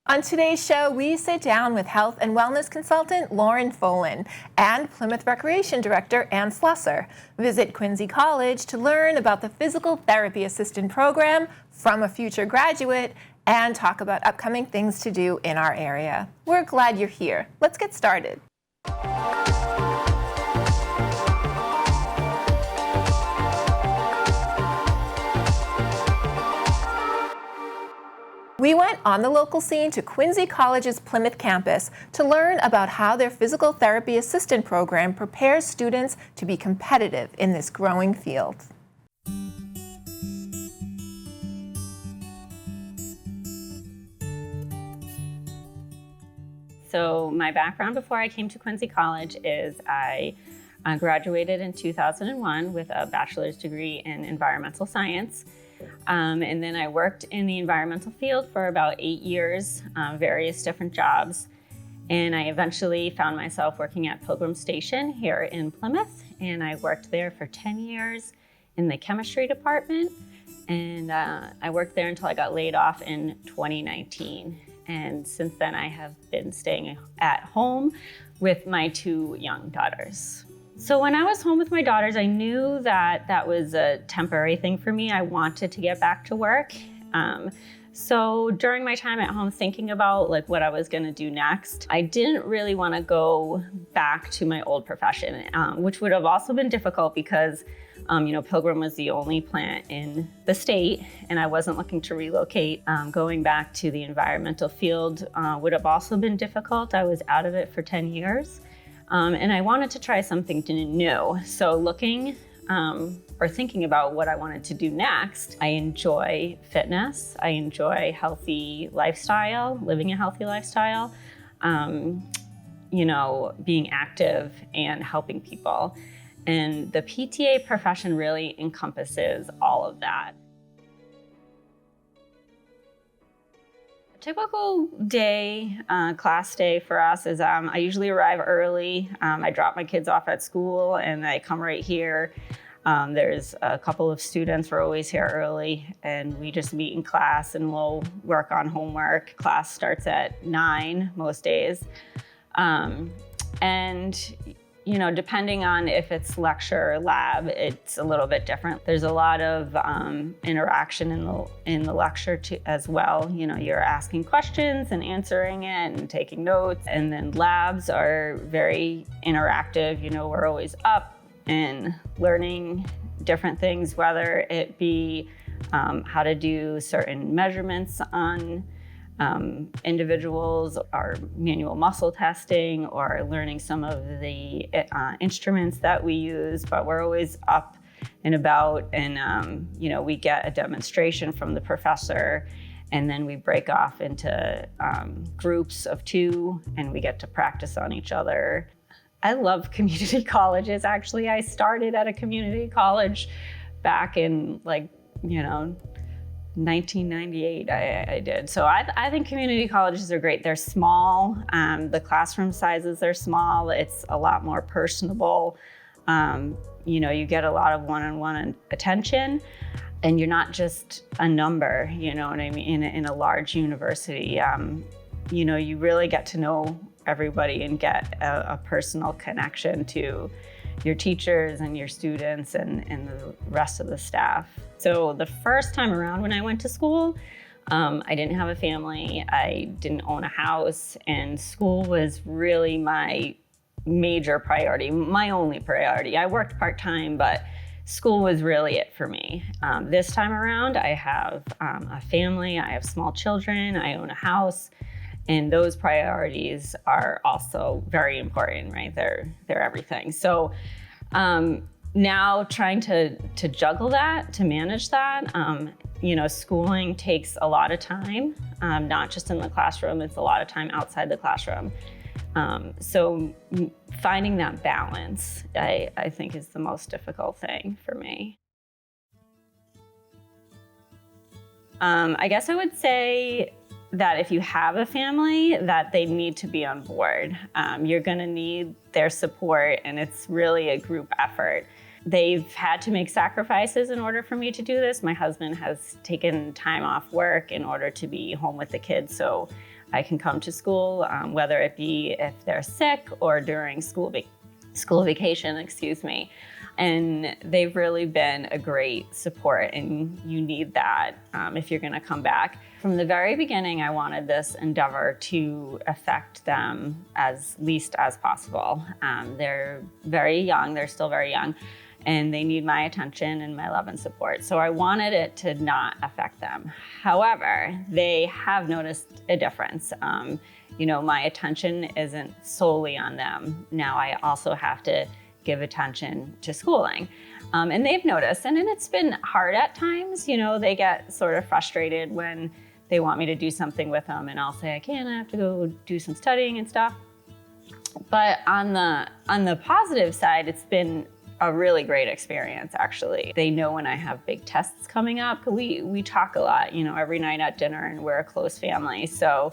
On today's show, we sit down with health and wellness consultant Lauren Folan and Plymouth Recreation Director Ann Slusser. Visit Quincy College to learn about the physical therapy assistant program from a future graduate and talk about upcoming things to do in our area. We're glad you're here. Let's get started. We went on the local scene to Quincy College's Plymouth campus to learn about how their physical therapy assistant program prepares students to be competitive in this growing field. So my background before I came to Quincy College is I graduated in 2001 with a bachelor's degree in environmental science. And then I worked in the environmental field for about 8 years, various different jobs. And I eventually found myself working at Pilgrim Station here in Plymouth. And I worked there for 10 years in the chemistry department. And I worked there until I got laid off in 2019. And since then I have been staying at home with my 2 young daughters. So when I was home with my daughters, I knew that that was a temporary thing for me. I wanted to get back to work. So during my time at home thinking about what I was gonna do next, I didn't really wanna go back to my old profession, which would have also been difficult because Pilgrim was the only plant in the state and I wasn't looking to relocate. Going back to the environmental field would have also been difficult. I was out of it for 10 years. And I wanted to try something new. So looking or thinking about what I wanted to do next, I enjoy fitness. I enjoy healthy lifestyle, living a healthy lifestyle, being active and helping people. And the PTA profession really encompasses all of that. Typical day, class day for us is I usually arrive early. I drop my kids off at school and I come right here. There's a couple of students, we're always here early and we just meet in class and we'll work on homework. Class starts at 9 most days. Depending on if it's lecture or lab, it's a little bit different. There's a lot of interaction in the lecture as well. You're asking questions and answering it and taking notes. And then labs are very interactive. We're always up and learning different things, whether it be how to do certain measurements on individuals, or manual muscle testing, or learning some of the instruments that we use, but we're always up and about and we get a demonstration from the professor and then we break off into groups of 2 and we get to practice on each other. I love community colleges. Actually, I started at a community college back in 1998 I did. So I think community colleges are great. They're small. The classroom sizes are small. It's a lot more personable. You get a lot of one-on-one attention and you're not just a number, you know what I mean, in a large university. You really get to know everybody and get a personal connection to your teachers and your students and the rest of the staff. So the first time around when I went to school, I didn't have a family, I didn't own a house, and school was really my major priority, my only priority. I worked part-time, but school was really it for me. This time around, I have a family, I have small children, I own a house, and those priorities are also very important, right? They're everything. So now trying to juggle that, to manage that, schooling takes a lot of time, not just in the classroom, it's a lot of time outside the classroom. So finding that balance, I think is the most difficult thing for me. I guess I would say that if you have a family, that they need to be on board. You're gonna need their support, and it's really a group effort. They've had to make sacrifices in order for me to do this. My husband has taken time off work in order to be home with the kids, so I can come to school, whether it be if they're sick or during school vacation, excuse me. And they've really been a great support, and you need that if you're gonna come back. From the very beginning, I wanted this endeavor to affect them as least as possible. They're very young, they're still very young, and they need my attention and my love and support. So I wanted it to not affect them. However, they have noticed a difference. My attention isn't solely on them. Now I also have to give attention to schooling. And they've noticed, and it's been hard at times. They get sort of frustrated when they want me to do something with them, and I'll say, I can't, I have to go do some studying and stuff. But on the positive side, it's been a really great experience, actually. They know when I have big tests coming up. We talk a lot, every night at dinner, and we're a close family. So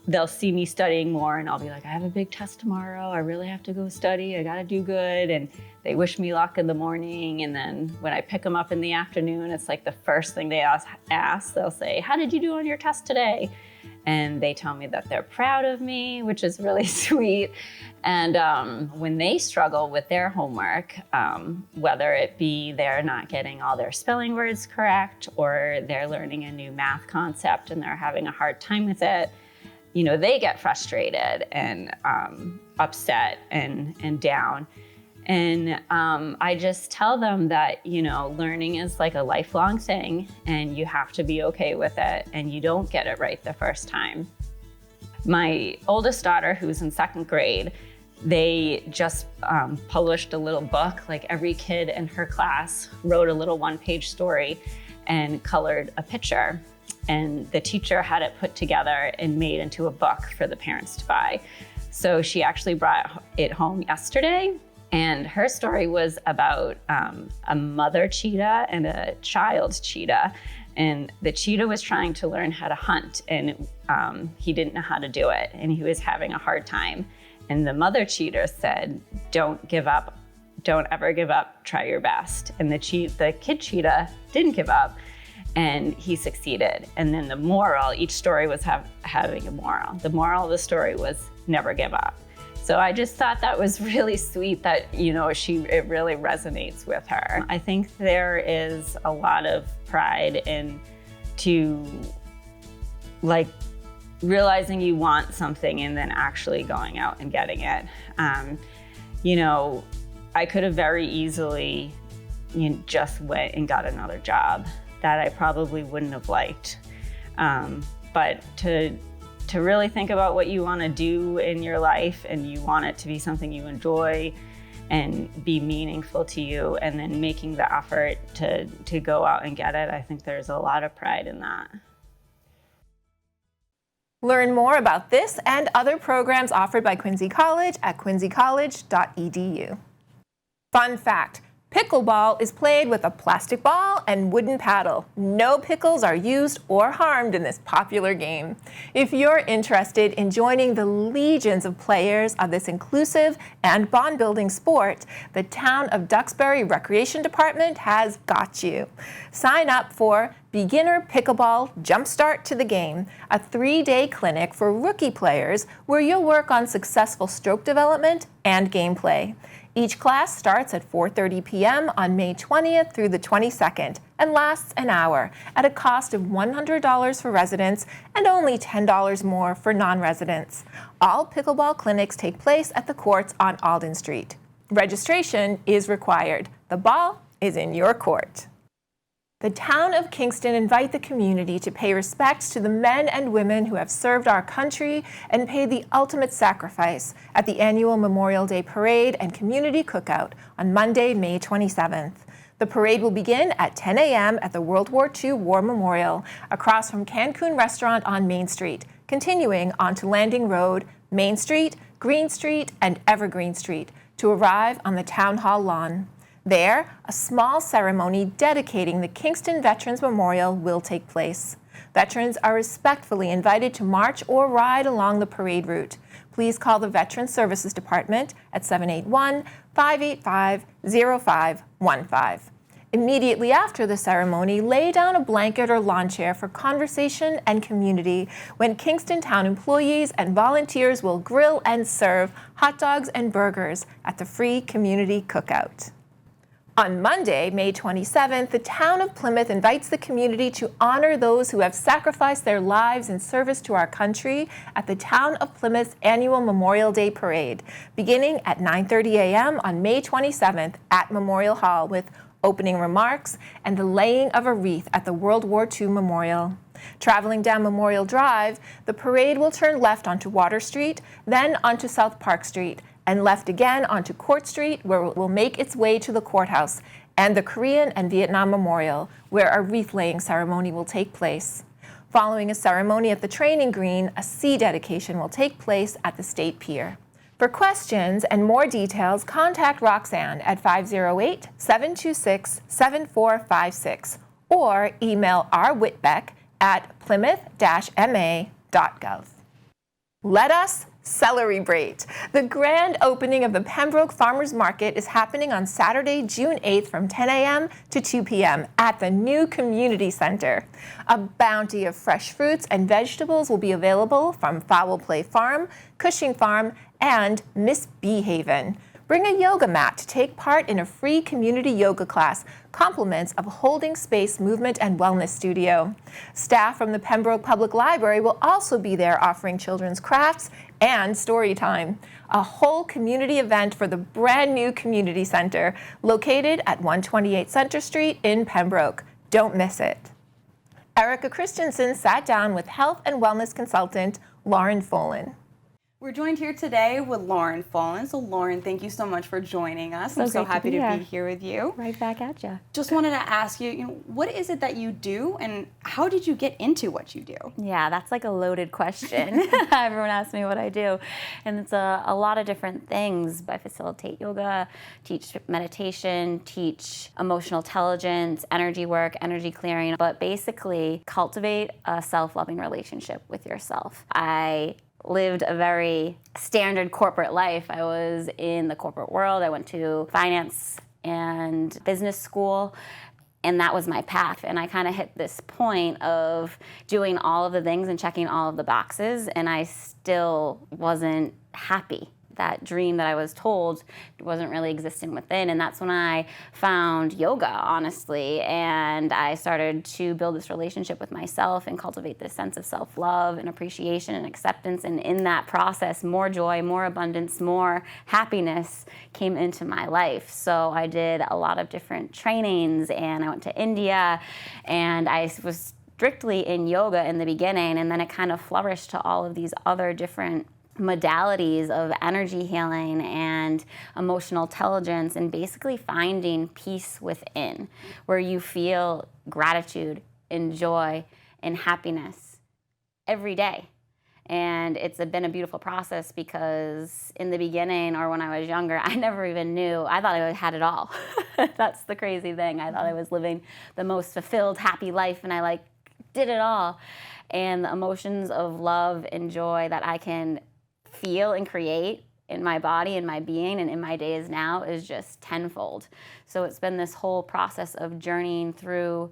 they'll see me studying more, and I'll be like, I have a big test tomorrow. I really have to go study. I got to do good. And they wish me luck in the morning. And then when I pick them up in the afternoon, it's like the first thing they ask. They'll say, how did you do on your test today? And they tell me that they're proud of me, which is really sweet. And when they struggle with their homework, whether it be they're not getting all their spelling words correct, or they're learning a new math concept and they're having a hard time with it, they get frustrated and upset and down. And I just tell them that, learning is like a lifelong thing, and you have to be okay with it, and you don't get it right the first time. My oldest daughter, who's in 2nd grade, they just published a little book. Like, every kid in her class wrote a little 1-page story and colored a picture. And the teacher had it put together and made into a book for the parents to buy. So she actually brought it home yesterday. And her story was about a mother cheetah and a child cheetah. And the cheetah was trying to learn how to hunt, and he didn't know how to do it, and he was having a hard time. And the mother cheetah said, don't give up, don't ever give up, try your best. And the kid cheetah didn't give up, and he succeeded. And then the moral, each story was having a moral. The moral of the story was never give up. So I just thought that was really sweet that, it really resonates with her. I think there is a lot of pride realizing you want something and then actually going out and getting it. I could have very easily just went and got another job that I probably wouldn't have liked. But to really think about what you want to do in your life, and you want it to be something you enjoy and be meaningful to you, and then making the effort to go out and get it, I think there's a lot of pride in that. Learn more about this and other programs offered by Quincy College at quincycollege.edu. Fun fact: pickleball is played with a plastic ball and wooden paddle. No pickles are used or harmed in this popular game. If you're interested in joining the legions of players of this inclusive and bond-building sport, the Town of Duxbury Recreation Department has got you. Sign up for Beginner Pickleball Jumpstart to the Game, a 3-day clinic for rookie players where you'll work on successful stroke development and gameplay. Each class starts at 4:30 p.m. on May 20th through the 22nd and lasts an hour at a cost of $100 for residents and only $10 more for non-residents. All pickleball clinics take place at the courts on Alden Street. Registration is required. The ball is in your court. The town of Kingston invite the community to pay respects to the men and women who have served our country and paid the ultimate sacrifice at the annual Memorial Day Parade and Community Cookout on Monday, May 27th. The parade will begin at 10 a.m. at the World War II War Memorial across from Cancun Restaurant on Main Street, continuing onto Landing Road, Main Street, Green Street, and Evergreen Street to arrive on the Town Hall lawn. There, a small ceremony dedicating the Kingston Veterans Memorial will take place. Veterans are respectfully invited to march or ride along the parade route. Please call the Veterans Services Department at 781-585-0515. Immediately after the ceremony, lay down a blanket or lawn chair for conversation and community when Kingston Town employees and volunteers will grill and serve hot dogs and burgers at the free community cookout. On Monday, May 27th, the town of Plymouth invites the community to honor those who have sacrificed their lives in service to our country at the Town of Plymouth's annual Memorial Day Parade, beginning at 9:30 a.m. on May 27th at Memorial Hall with opening remarks and the laying of a wreath at the World War II Memorial. Traveling down Memorial Drive, the parade will turn left onto Water Street, then onto South Park Street, and left again onto Court Street, where it will make its way to the courthouse and the Korean and Vietnam Memorial, where a wreath-laying ceremony will take place. Following a ceremony at the training green, a sea dedication will take place at the State Pier. For questions and more details, contact Roxanne at 508-726-7456 or email rwhitbeck@plymouth-ma.gov. Let us celebrate! The grand opening of the Pembroke Farmers Market is happening on Saturday, June 8th from 10 a.m. to 2 p.m. at the new Community Center. A bounty of fresh fruits and vegetables will be available from Foul Play Farm, Cushing Farm, and Miss Bee Haven. Bring a yoga mat to take part in a free community yoga class, compliments of Holding Space Movement and Wellness Studio. Staff from the Pembroke Public Library will also be there offering children's crafts and story time. A whole community event for the brand new Community Center, located at 128 Center Street in Pembroke. Don't miss it. Erica Christensen sat down with health and wellness consultant Lauren Folan. We're joined here today with Lauren Folan. So Lauren, thank you so much for joining us. I'm so happy to be here with you. Right back at you. Just wanted to ask you, what is it that you do and how did you get into what you do? Yeah, that's like a loaded question. Everyone asks me what I do. And it's a lot of different things. I facilitate yoga, teach meditation, teach emotional intelligence, energy work, energy clearing, but basically cultivate a self-loving relationship with yourself. I lived a very standard corporate life. I was in the corporate world. I went to finance and business school, and that was my path. And I kind of hit this point of doing all of the things and checking all of the boxes, and I still wasn't happy. That dream that I was told wasn't really existing within. And that's when I found yoga, honestly. And I started to build this relationship with myself and cultivate this sense of self-love and appreciation and acceptance. And in that process, more joy, more abundance, more happiness came into my life. So I did a lot of different trainings, and I went to India, and I was strictly in yoga in the beginning, and then it kind of flourished to all of these other different modalities of energy healing and emotional intelligence, and basically finding peace within, where you feel gratitude and joy and happiness every day. And it's been a beautiful process, because in the beginning, or when I was younger, I never even knew. I thought I had it all. That's the crazy thing. I thought I was living the most fulfilled, happy life, and I did it all. And the emotions of love and joy that I can feel and create in my body and my being and in my days now is just tenfold. So it's been this whole process of journeying through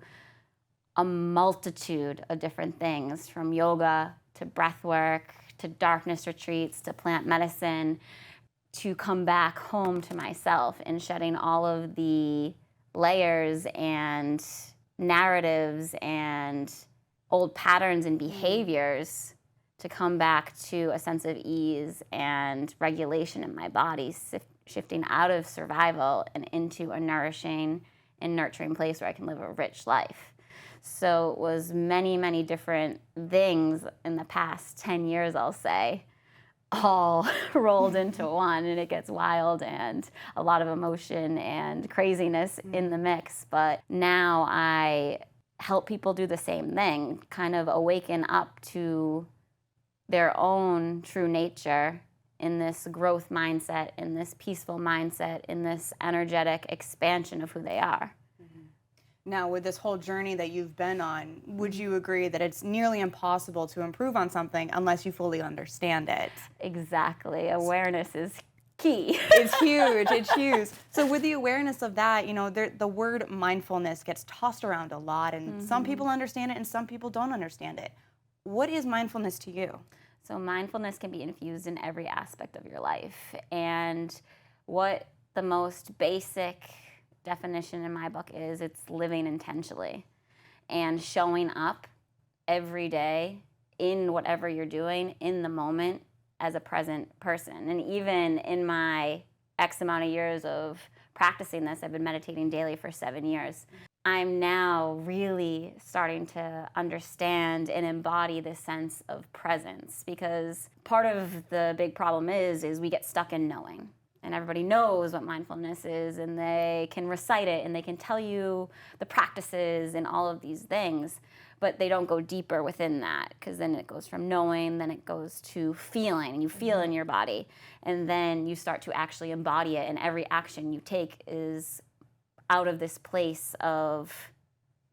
a multitude of different things, from yoga to breath work to darkness retreats to plant medicine, to come back home to myself and shedding all of the layers and narratives and old patterns and behaviors, to come back to a sense of ease and regulation in my body, shifting out of survival and into a nourishing and nurturing place where I can live a rich life. So it was many, many different things in the past 10 years, I'll say, all rolled into one, and it gets wild and a lot of emotion and craziness in the mix. But now I help people do the same thing, kind of awaken up to their own true nature in this growth mindset, in this peaceful mindset, in this energetic expansion of who they are. Now, with this whole journey that you've been on, would you agree that it's nearly impossible to improve on something unless you fully understand it? Exactly. Awareness is key. It's huge. It's huge. So with the awareness of that, you know, the word mindfulness gets tossed around a lot, and some people understand it and some people don't understand it. What is mindfulness to you? So mindfulness can be infused in every aspect of your life. And what the most basic definition in my book is, it's living intentionally and showing up every day in whatever you're doing in the moment as a present person. And even in my X amount of years of practicing this, I've been meditating daily for 7 years. I'm now really starting to understand and embody this sense of presence, because part of the big problem is we get stuck in knowing. And everybody knows what mindfulness is, and they can recite it, and they can tell you the practices and all of these things, but they don't go deeper within that, because then it goes from knowing, then it goes to feeling, and you feel in your body, and then you start to actually embody it, and every action you take is out of this place of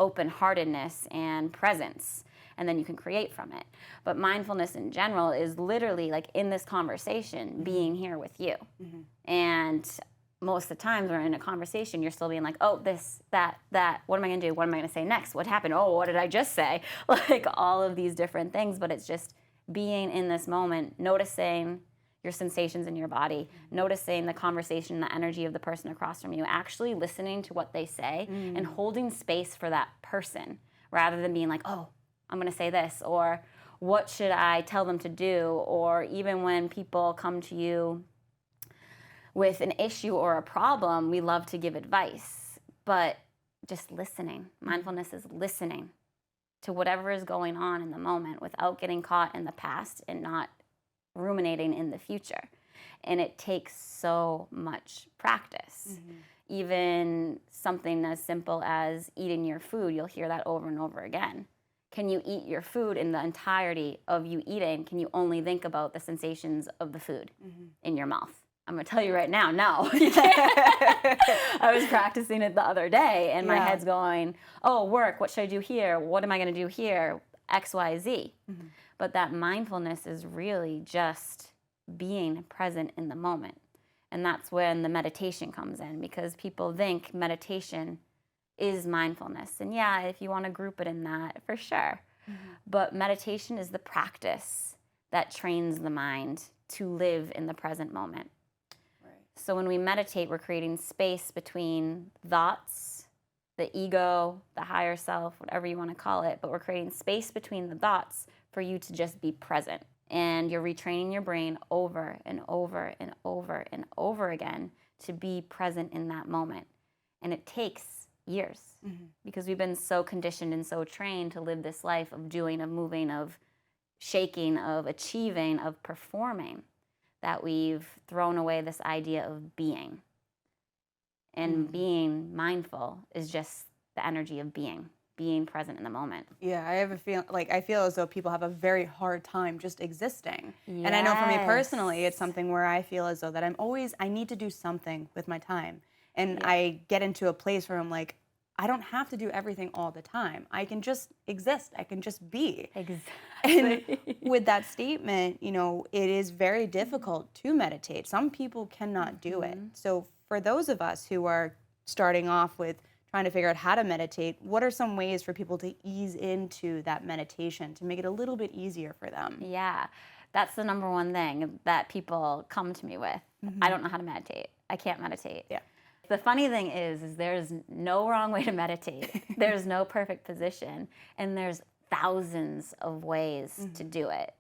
open-heartedness and presence, and then you can create from it. But mindfulness in general is literally like in this conversation, being here with you. And most of the times we're in a conversation, you're still being like, oh, this, that, what am I gonna do? What am I gonna say next? What happened? Oh, what did I just say? Like all of these different things, but it's just being in this moment, noticing your sensations in your body, noticing the conversation, the energy of the person across from you, actually listening to what they say and holding space for that person, rather than being like, oh, I'm gonna say this, or what should I tell them to do? Or even when people come to you with an issue or a problem, we love to give advice, but just listening. Mindfulness is listening to whatever is going on in the moment without getting caught in the past and not ruminating in the future. And it takes so much practice. Even something as simple as eating your food, you'll hear that over and over again. Can you eat your food in the entirety of you eating? Can you only think about the sensations of the food in your mouth? I'm gonna tell you right now, no. I was practicing it the other day, and my head's going, oh, work, what should I do here? What am I gonna do here? X, Y, Z. But that mindfulness is really just being present in the moment. And that's when the meditation comes in, because people think meditation is mindfulness. And yeah, if you want to group it in that, for sure. But meditation is the practice that trains the mind to live in the present moment. So when we meditate, we're creating space between thoughts, the ego, the higher self, whatever you want to call it, but we're creating space between the thoughts for you to just be present. And you're retraining your brain over and over and over and over again to be present in that moment. And it takes years, because we've been so conditioned and so trained to live this life of doing, of moving, of shaking, of achieving, of performing, that we've thrown away this idea of being. And being mindful is just the energy of being present in the moment. Yeah, I have a feel like I feel as though people have a very hard time just existing. And I know for me personally, it's something where I feel as though that I need to do something with my time. And I get into a place where I'm like, I don't have to do everything all the time. I can just exist. I can just be. Exactly. And with that statement, you know, it is very difficult to meditate. Some people cannot do it. So for those of us who are starting off with trying to figure out how to meditate, what are some ways for people to ease into that meditation to make it a little bit easier for them? Yeah, that's the number one thing that people come to me with. I don't know how to meditate. I can't meditate. Yeah. The funny thing is there's no wrong way to meditate. There's no perfect position, and there's thousands of ways to do it.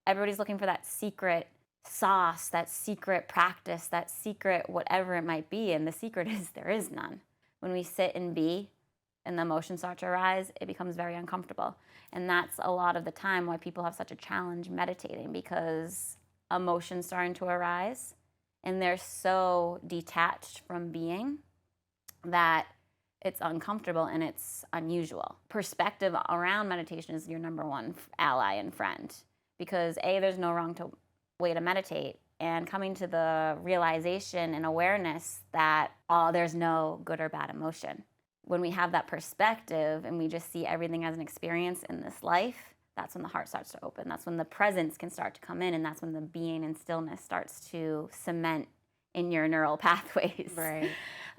Everybody's looking for that secret sauce, that secret practice, that secret whatever it might be, and the secret is there is none. When we sit and be and the emotions start to arise, it becomes very uncomfortable. And that's a lot of the time why people have such a challenge meditating, because emotions starting to arise and they're so detached from being that it's uncomfortable and it's unusual. Perspective around meditation is your number one ally and friend, because there's no wrong way to meditate, and coming to the realization and awareness that there's no good or bad emotion. When we have that perspective and we just see everything as an experience in this life, that's when the heart starts to open. That's when the presence can start to come in, and that's when the being and stillness starts to cement in your neural pathways. Right.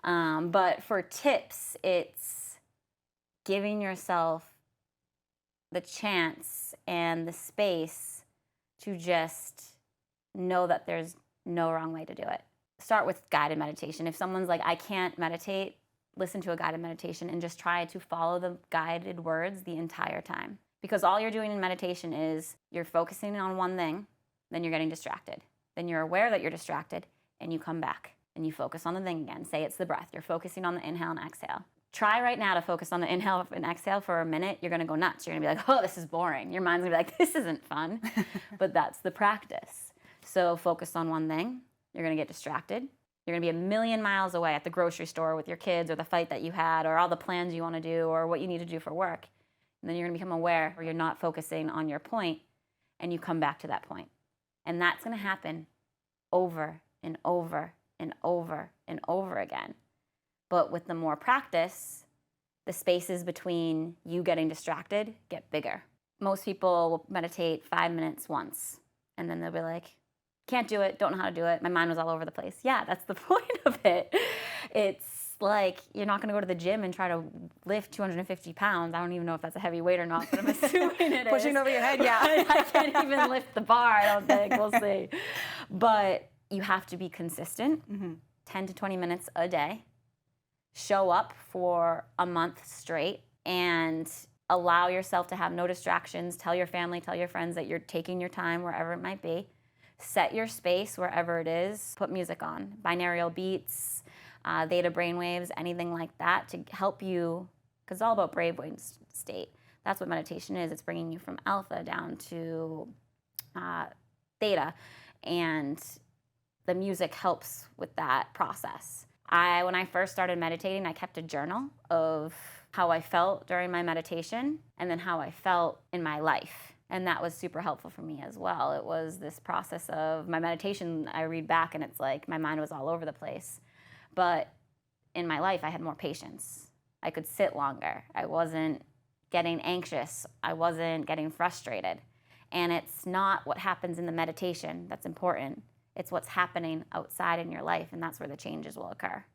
But for tips, it's giving yourself the chance and the space to just know that there's no wrong way to do it. Start with guided meditation. If someone's like, I can't meditate, listen to a guided meditation and just try to follow the guided words the entire time. Because all you're doing in meditation is you're focusing on one thing, then you're getting distracted. Then you're aware that you're distracted and you come back and you focus on the thing again. Say it's the breath. You're focusing on the inhale and exhale. Try right now to focus on the inhale and exhale for a minute. You're going to go nuts. You're going to be like, oh, this is boring. Your mind's going to be like, this isn't fun. But that's the practice. So focus on one thing. You're going to get distracted. You're going to be a million miles away at the grocery store with your kids or the fight that you had or all the plans you want to do or what you need to do for work. And then you're going to become aware or you're not focusing on your point and you come back to that point. And that's going to happen over and over and over and over again. But with the more practice, the spaces between you getting distracted get bigger. Most people will meditate 5 minutes once, and then they'll be like, can't do it, don't know how to do it, my mind was all over the place. Yeah, that's the point of it. It's like you're not going to go to the gym and try to lift 250 pounds. I don't even know if that's a heavy weight or not, but I'm assuming it is. Pushing over your head, yeah. I can't even lift the bar, I don't think. We'll see. But you have to be consistent, 10 to 20 minutes a day. Show up for a month straight and allow yourself to have no distractions. Tell your family, tell your friends that you're taking your time wherever it might be. Set your space wherever it is. Put music on, binaural beats, theta brainwaves, anything like that to help you, because it's all about brainwave state. That's what meditation is. It's bringing you from alpha down to theta, and the music helps with that process. When I first started meditating, I kept a journal of how I felt during my meditation and then how I felt in my life. And that was super helpful for me as well. It was this process of my meditation, I read back and it's like my mind was all over the place. But in my life, I had more patience. I could sit longer. I wasn't getting anxious. I wasn't getting frustrated. And it's not what happens in the meditation that's important. It's what's happening outside in your life, and that's where the changes will occur.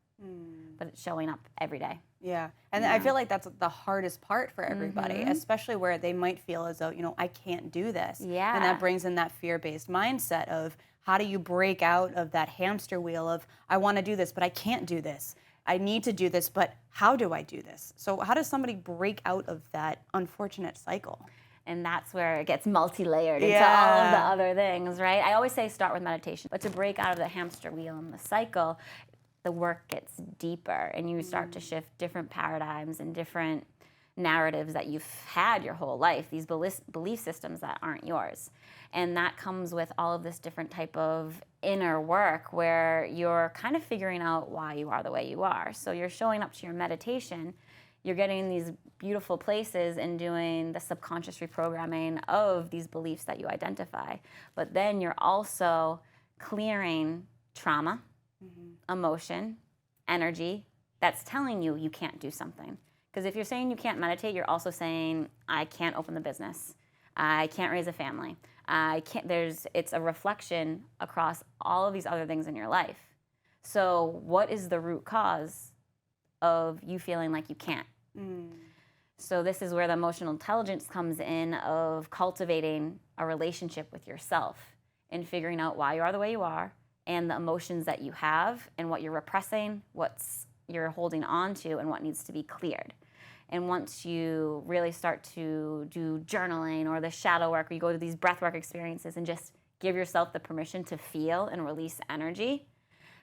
But it's showing up every day. Yeah, and I feel like that's the hardest part for everybody, especially where they might feel as though, I can't do this. Yeah. And that brings in that fear-based mindset of how do you break out of that hamster wheel of, I want to do this, but I can't do this. I need to do this, but how do I do this? So how does somebody break out of that unfortunate cycle? And that's where it gets multi-layered into all of the other things, right? I always say start with meditation, but to break out of the hamster wheel and the cycle, the work gets deeper and you start to shift different paradigms and different narratives that you've had your whole life, these belief systems that aren't yours. And that comes with all of this different type of inner work where you're kind of figuring out why you are the way you are. So you're showing up to your meditation, you're getting in these beautiful places and doing the subconscious reprogramming of these beliefs that you identify. But then you're also clearing trauma, emotion, energy that's telling you you can't do something. Because if you're saying you can't meditate, you're also saying, I can't open the business. I can't raise a family. I can't. It's a reflection across all of these other things in your life. So what is the root cause of you feeling like you can't? So this is where the emotional intelligence comes in of cultivating a relationship with yourself and figuring out why you are the way you are and the emotions that you have and what you're repressing, what's you're holding on to, and what needs to be cleared. And once you really start to do journaling or the shadow work, where you go to these breathwork experiences and just give yourself the permission to feel and release energy,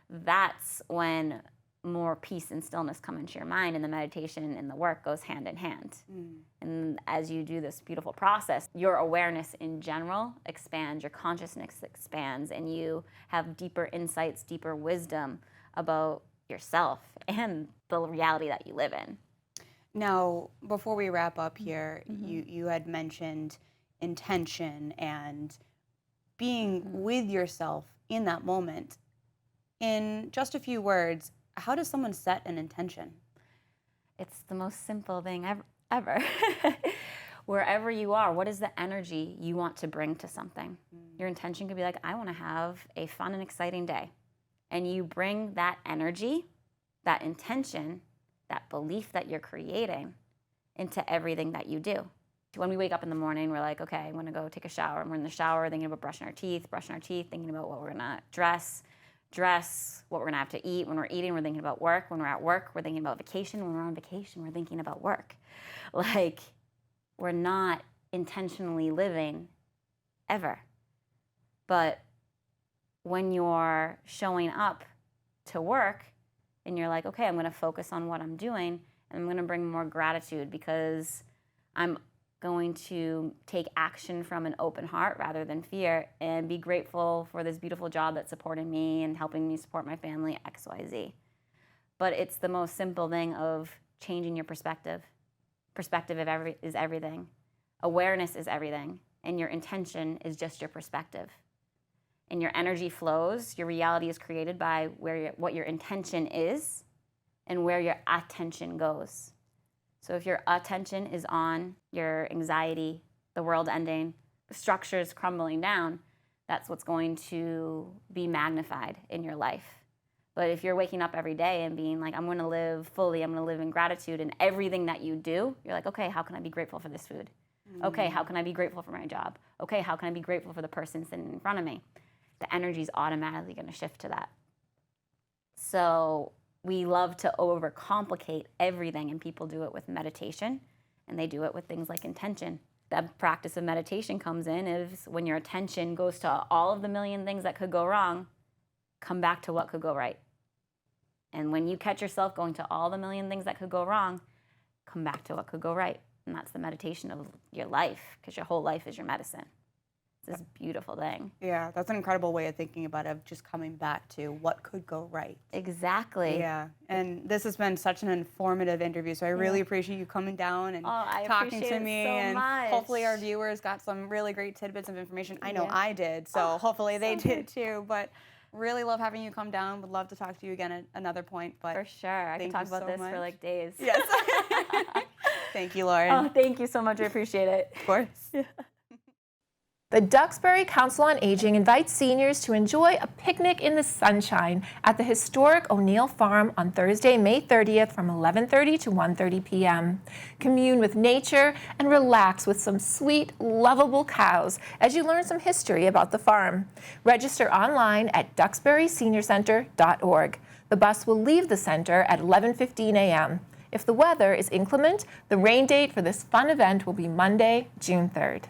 that's when more peace and stillness come into your mind, and the meditation and the work goes hand in hand. And as you do this beautiful process, your awareness in general expands, your consciousness expands, and you have deeper insights, deeper wisdom about yourself and the reality that you live in. Now, before we wrap up here, you had mentioned intention and being with yourself in that moment. In just a few words, how does someone set an intention? It's the most simple thing ever. Wherever you are, what is the energy you want to bring to something? Your intention could be like, I want to have a fun and exciting day. and you bring that energy, that intention, that belief that you're creating into everything that you do. When we wake up in the morning, we're like, okay, I'm gonna go take a shower. And we're in the shower thinking about brushing our teeth, thinking about what we're gonna dress, what we're gonna have to eat. When we're eating, we're thinking about work. When we're at work, we're thinking about vacation. When we're on vacation, we're thinking about work. Like, we're not intentionally living ever. But when you're showing up to work and you're like, okay, I'm gonna focus on what I'm doing and I'm gonna bring more gratitude because I'm going to take action from an open heart rather than fear and be grateful for this beautiful job that's supporting me and helping me support my family, XYZ. But it's the most simple thing of changing your perspective. Perspective is everything. Awareness is everything. And your intention is just your perspective. And your energy flows, your reality is created by what your intention is and where your attention goes. So if your attention is on your anxiety, the world ending, the structures crumbling down, that's what's going to be magnified in your life. But if you're waking up every day and being like, I'm going to live fully, I'm going to live in gratitude in everything that you do, you're like, okay, how can I be grateful for this food? Okay, how can I be grateful for my job? Okay, how can I be grateful for the person sitting in front of me? The energy is automatically going to shift to that. So we love to overcomplicate everything, and people do it with meditation, and they do it with things like intention. The practice of meditation comes in is when your attention goes to all of the million things that could go wrong, come back to what could go right. And when you catch yourself going to all the million things that could go wrong, come back to what could go right. And that's the meditation of your life, because your whole life is your medicine. It's this beautiful thing. Yeah, that's an incredible way of thinking about it, of just coming back to what could go right. Exactly. Yeah, and this has been such an informative interview, so I really appreciate you coming down and talking to me, and hopefully our viewers got some really great tidbits of information. I know I did, so hopefully they did too, but really love having you come down. Would love to talk to you again at another point. But for sure, I can talk about this for like days. Yes. Thank you, Lauren. Oh, thank you so much. I appreciate it. Of course. The Duxbury Council on Aging invites seniors to enjoy a picnic in the sunshine at the historic O'Neill Farm on Thursday, May 30th from 11:30 to 1:30 p.m. Commune with nature and relax with some sweet, lovable cows as you learn some history about the farm. Register online at duxburyseniorcenter.org. The bus will leave the center at 11:15 a.m. If the weather is inclement, the rain date for this fun event will be Monday, June 3rd.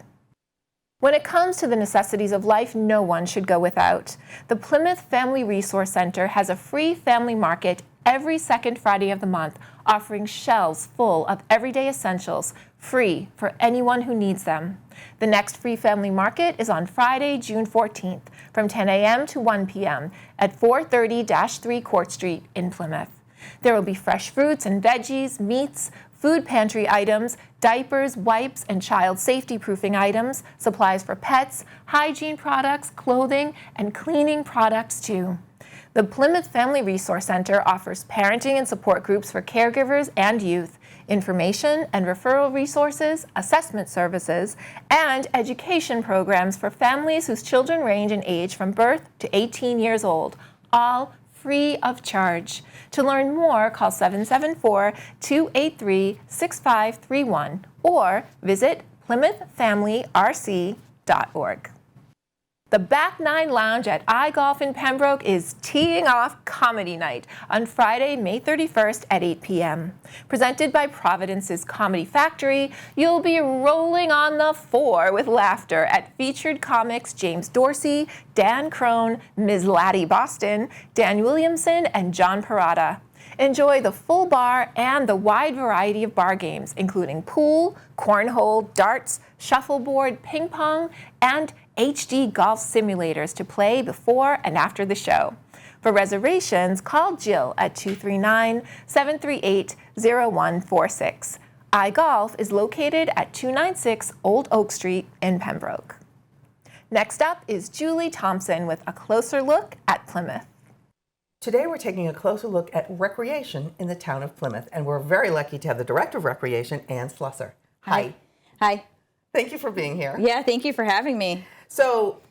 When it comes to the necessities of life, no one should go without. The Plymouth Family Resource Center has a free family market every second Friday of the month, offering shelves full of everyday essentials, free for anyone who needs them. The next free family market is on Friday, June 14th, from 10 a.m. to 1 p.m. at 430-3 Court Street in Plymouth. There will be fresh fruits and veggies, meats, food pantry items, diapers, wipes, and child safety proofing items, supplies for pets, hygiene products, clothing, and cleaning products too. The Plymouth Family Resource Center offers parenting and support groups for caregivers and youth, information and referral resources, assessment services, and education programs for families whose children range in age from birth to 18 years old, all free of charge. To learn more, call 774-283-6531 or visit PlymouthFamilyRC.org. The Back Nine Lounge at iGolf in Pembroke is teeing off Comedy Night on Friday, May 31st at 8 p.m. Presented by Providence's Comedy Factory, you'll be rolling on the floor with laughter at featured comics James Dorsey, Dan Crone, Ms. Laddie Boston, Dan Williamson, and John Parada. Enjoy the full bar and the wide variety of bar games, including pool, cornhole, darts, shuffleboard, ping pong, and HD golf simulators to play before and after the show. For reservations, call Jill at 239-738-0146. iGolf is located at 296 Old Oak Street in Pembroke. Next up is Julie Thompson with a closer look at Plymouth. Today we're taking a closer look at recreation in the town of Plymouth, and we're very lucky to have the Director of Recreation, Ann Slusser. Hi. Hi. Thank you for being here. Yeah, thank you for having me. So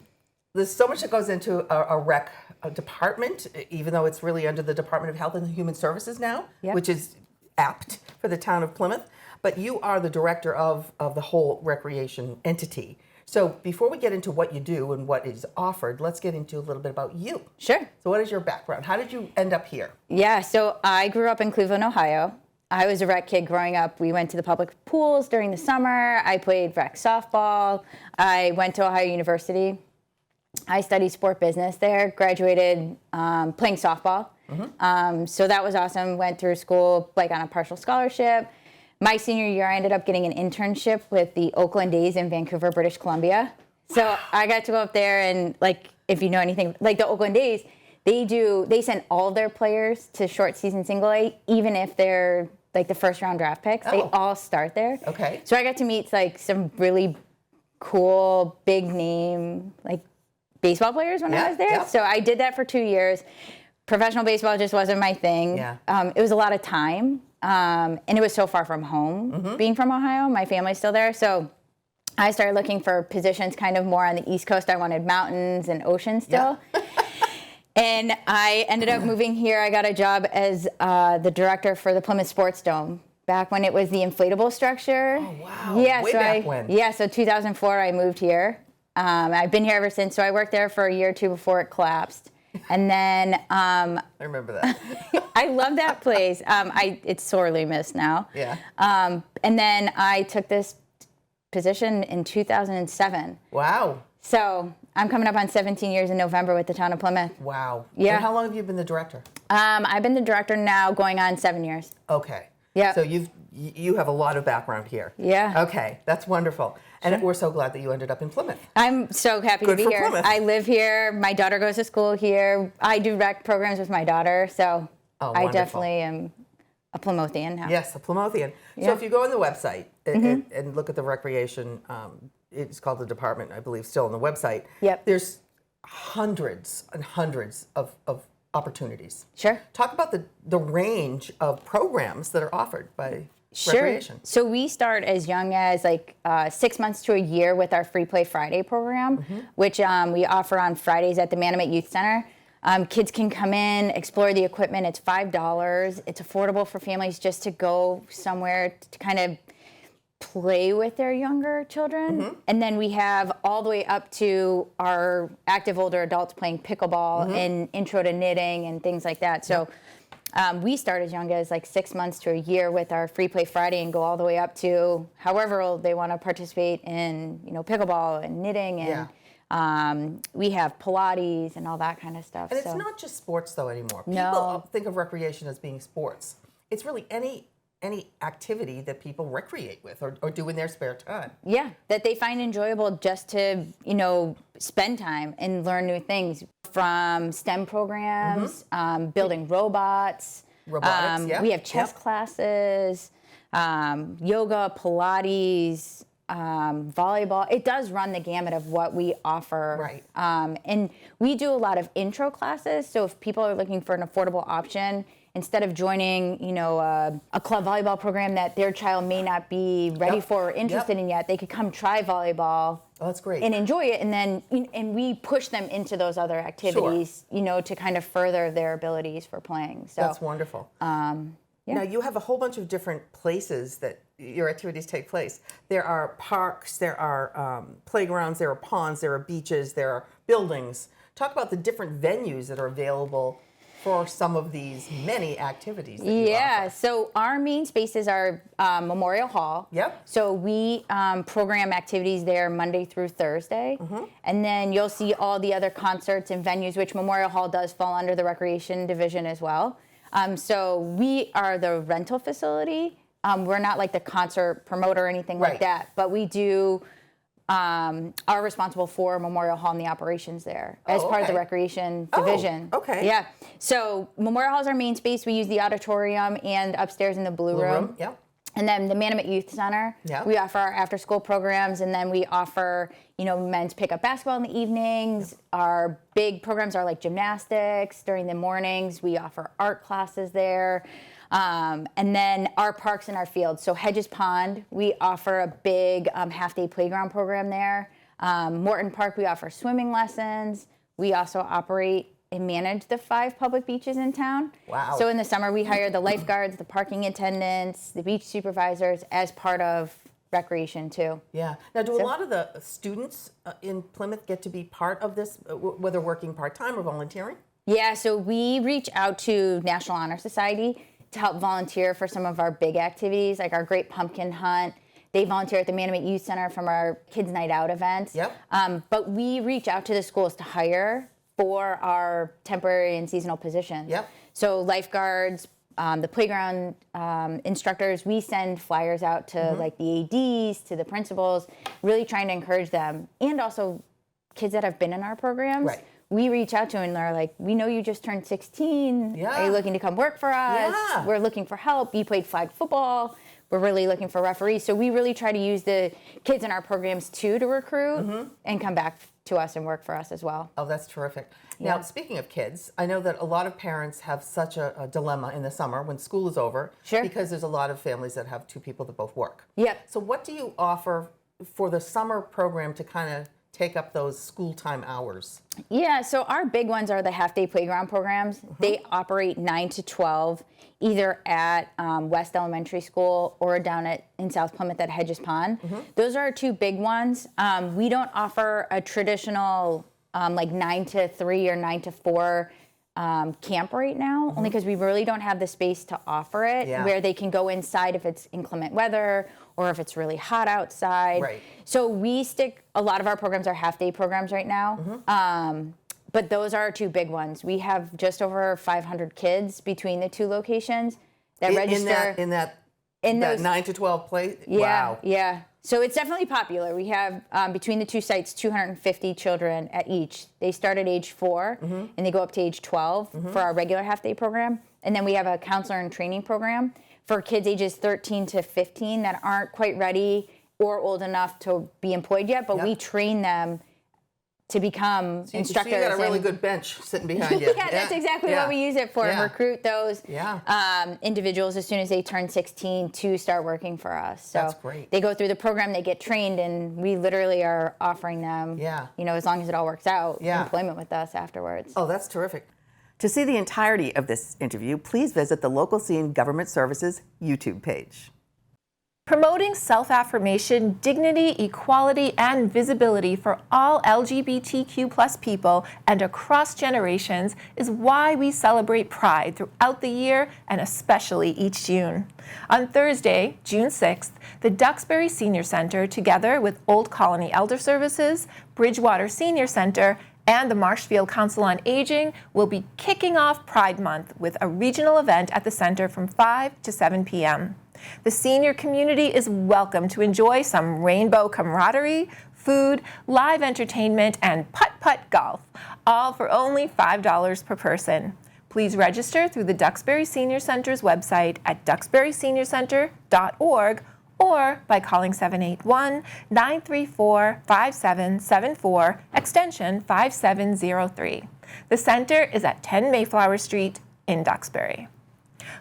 there's so much that goes into a rec department, even though it's really under the Department of Health and Human Services now, Yep. which is apt for the town of Plymouth. But you are the director of the whole recreation entity. So before we get into what you do and what is offered, let's get into a little bit about you. Sure. So what is your background? How did you end up here? Yeah, so I grew up in Cleveland, Ohio. I was a rec kid growing up. We went to the public pools during the summer. I played rec softball. I went to Ohio University. I studied sport business there, graduated playing softball. So that was awesome. Went through school like on a partial scholarship. My senior year, I ended up getting an internship with the Oakland A's in Vancouver, British Columbia. So I got to go up there and, like, if you know anything, like the Oakland A's, they send all of their players to short season single A, even if they're like the first round draft picks. They all start there. Okay. So I got to meet like some really cool, big name, like baseball players when I was there. Yeah. So I did that for 2 years. Professional baseball just wasn't my thing. Yeah. It was a lot of time. And it was so far from home, being from Ohio. My family's still there. So I started looking for positions kind of more on the East Coast. I wanted mountains and ocean still. And I ended up moving here. I got a job as the director for the Plymouth Sports Dome back when it was the inflatable structure. Oh, wow. Yeah, Way so back when. Yeah, so 2004 I moved here. I've been here ever since. So I worked there for a year or two before it collapsed. And then I remember that. I love that place. It's sorely missed now. Yeah. And then I took this position in 2007. Wow. So I'm coming up on 17 years in November with the town of Plymouth. Wow. Yeah. And how long have you been the director? I've been the director now going on 7 years. Okay. Yeah. So you have a lot of background here. Yeah. Okay, that's wonderful. And we're so glad that you ended up in Plymouth. I'm so happy Good to be for here. Plymouth. I live here. My daughter goes to school here. I do rec programs with my daughter. So I wonderful. definitely am a Plymouthian now. Yes, a Plymouthian. So Yeah. if you go on the website and look at the recreation, it's called the department, I believe, still on the website. Yep. There's hundreds and hundreds of opportunities. Sure. Talk about the range of programs that are offered by Sure. recreation. So we start as young as like 6 months to a year with our Free Play Friday program, which we offer on Fridays at the Manamet Youth Center. Kids can come in, explore the equipment. It's $5. It's affordable for families just to go somewhere to kind of play with their younger children. And then we have all the way up to our active older adults playing pickleball and intro to knitting and things like that. So we start as young as like 6 months to a year with our Free Play Friday and go all the way up to however old they want to participate in, pickleball and knitting and we have Pilates and all that kind of stuff. And it's not just sports though anymore. No. People think of recreation as being sports. It's really any activity that people recreate with or do in their spare time. Yeah, that they find enjoyable just to, spend time and learn new things from STEM programs, building robots. Robotics, yeah. We have chess classes, yoga, Pilates, volleyball. It does run the gamut of what we offer. Right. And we do a lot of intro classes. So if people are looking for an affordable option, instead of joining, a club volleyball program that their child may not be ready for or interested in yet, they could come try volleyball. Oh, that's great. And enjoy it, and then we push them into those other activities, to kind of further their abilities for playing. So That's wonderful. Now you have a whole bunch of different places that your activities take place. There are parks, there are playgrounds, there are ponds, there are beaches, there are buildings. Talk about the different venues that are available for some of these many activities that you offer. So our main spaces are Memorial Hall. Yep. So we program activities there Monday through Thursday. And then you'll see all the other concerts and venues, which Memorial Hall does fall under the Recreation Division as well. So we are the rental facility. We're not like the concert promoter or anything like that, but we do are responsible for Memorial Hall and the operations there as part of the Recreation Division. Okay. Yeah. So Memorial Hall is our main space. We use the auditorium and upstairs in the Blue Room. Yep. And then the Manamet Youth Center, we offer our after-school programs, and then we offer, men's pickup basketball in the evenings. Our big programs are like gymnastics during the mornings. We offer art classes there. And then our parks and our fields. So Hedges Pond, we offer a big half-day playground program there. Morton Park, we offer swimming lessons. We also operate and manage the 5 public beaches in town. Wow. So in the summer, we hire the lifeguards, the parking attendants, the beach supervisors as part of recreation too. Yeah. Now, do a lot of the students in Plymouth get to be part of this, whether working part-time or volunteering? Yeah, so we reach out to National Honor Society to help volunteer for some of our big activities, like our Great Pumpkin Hunt. They volunteer at the Manomet Youth Center from our Kids Night Out events. Yep. But we reach out to the schools to hire for our temporary and seasonal positions. Yep. So lifeguards, the playground instructors, we send flyers out to like the ADs, to the principals, really trying to encourage them. And also kids that have been in our programs. Right. We reach out to and they're like, we know you just turned 16. Yeah. Are you looking to come work for us? Yeah. We're looking for help. You played flag football. We're really looking for referees. So we really try to use the kids in our programs too to recruit and come back to us and work for us as well. Oh, that's terrific. Yeah. Now, speaking of kids, I know that a lot of parents have such a dilemma in the summer when school is over. Sure. Because there's a lot of families that have 2 people that both work. Yep. So what do you offer for the summer program to kind of take up those school time hours? Yeah, so our big ones are the half-day playground programs. They operate 9 to 12, either at West Elementary School or down in South Plymouth at Hedges Pond. Those are our 2 big ones. We don't offer a traditional like 9 to 3 or 9 to 4 camp right now, only because we really don't have the space to offer it, where they can go inside if it's inclement weather or if it's really hot outside. Right. So we stick, a lot of our programs are half-day programs right now, but those are our 2 big ones. We have just over 500 kids between the 2 locations that register. In that those 9 to 12 play? Yeah, Wow. yeah. So it's definitely popular. We have, between the 2 sites, 250 children at each. They start at age 4, and they go up to age 12 for our regular half-day program. And then we have a counselor and training program for kids ages 13 to 15 that aren't quite ready or old enough to be employed yet, but we train them to become instructors. So you got a really good bench sitting behind you. Yeah, that's exactly what we use it for. Yeah. Recruit those individuals as soon as they turn 16 to start working for us. So That's great. they go through the program, they get trained, and we literally are offering them, you know, as long as it all works out, employment with us afterwards. Oh, that's terrific. To see the entirety of this interview, please visit the Local Scene Government Services YouTube page. Promoting self-affirmation, dignity, equality, and visibility for all LGBTQ+ people and across generations is why we celebrate Pride throughout the year and especially each June. On Thursday, June 6th, the Duxbury Senior Center, together with Old Colony Elder Services, Bridgewater Senior Center, and the Marshfield Council on Aging will be kicking off Pride Month with a regional event at the center from 5 to 7 p.m. The senior community is welcome to enjoy some rainbow camaraderie, food, live entertainment, and putt-putt golf, all for only $5 per person. Please register through the Duxbury Senior Center's website at duxburyseniorcenter.org or by calling 781-934-5774, extension 5703. The center is at 10 Mayflower Street in Duxbury.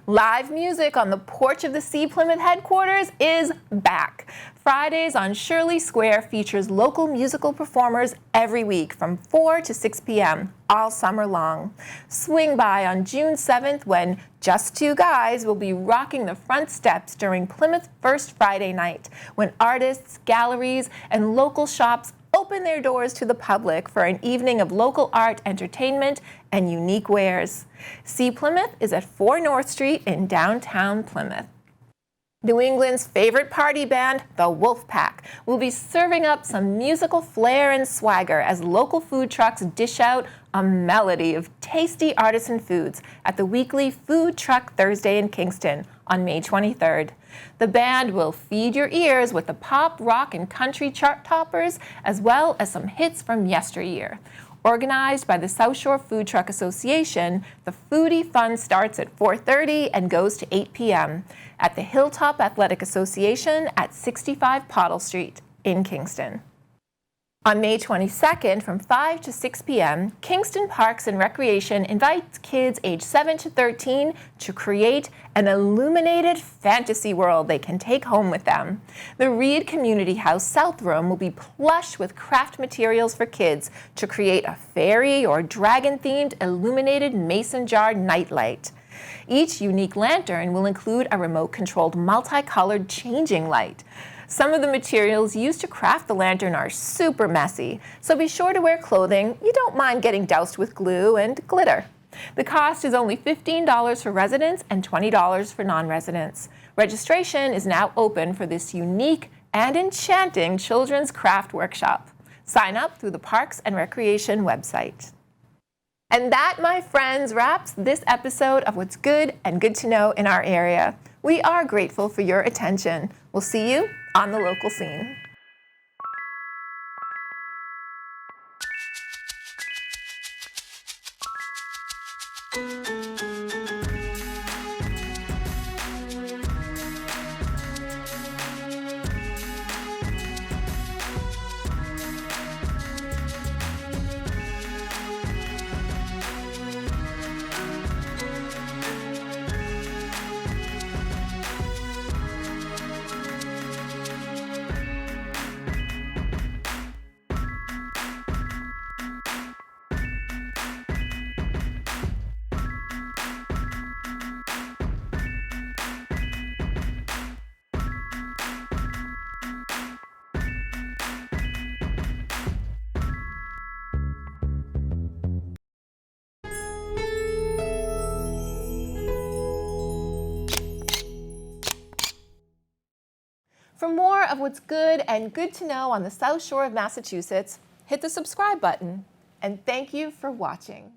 Live music on the porch of the C Plymouth headquarters is back. Fridays on Shirley Square features local musical performers every week from 4 to 6 p.m. all summer long. Swing by on June 7th when Just Two Guys will be rocking the front steps during Plymouth First Friday night, when artists, galleries, and local shops open their doors to the public for an evening of local art, entertainment, and unique wares. C Plymouth is at 4 North Street in downtown Plymouth. New England's favorite party band, the Wolfpack, will be serving up some musical flair and swagger as local food trucks dish out a melody of tasty artisan foods at the weekly Food Truck Thursday in Kingston on May 23rd. The band will feed your ears with the pop, rock, and country chart toppers, as well as some hits from yesteryear. Organized by the South Shore Food Truck Association, the foodie fun starts at 4:30 and goes to 8 p.m. at the Hilltop Athletic Association at 65 Pottle Street in Kingston. On May 22nd from 5 to 6 p.m., Kingston Parks and Recreation invites kids age 7 to 13 to create an illuminated fantasy world they can take home with them. The Reed Community House South Room will be plush with craft materials for kids to create a fairy or dragon-themed illuminated mason jar nightlight. Each unique lantern will include a remote-controlled multicolored changing light. Some of the materials used to craft the lantern are super messy, so be sure to wear clothing you don't mind getting doused with glue and glitter. The cost is only $15 for residents and $20 for non-residents. Registration is now open for this unique and enchanting children's craft workshop. Sign up through the Parks and Recreation website. And that, my friends, wraps this episode of What's Good and Good to Know in our area. We are grateful for your attention. We'll see you on the local scene. For more of what's good and good to know on the South Shore of Massachusetts, hit the subscribe button. And thank you for watching.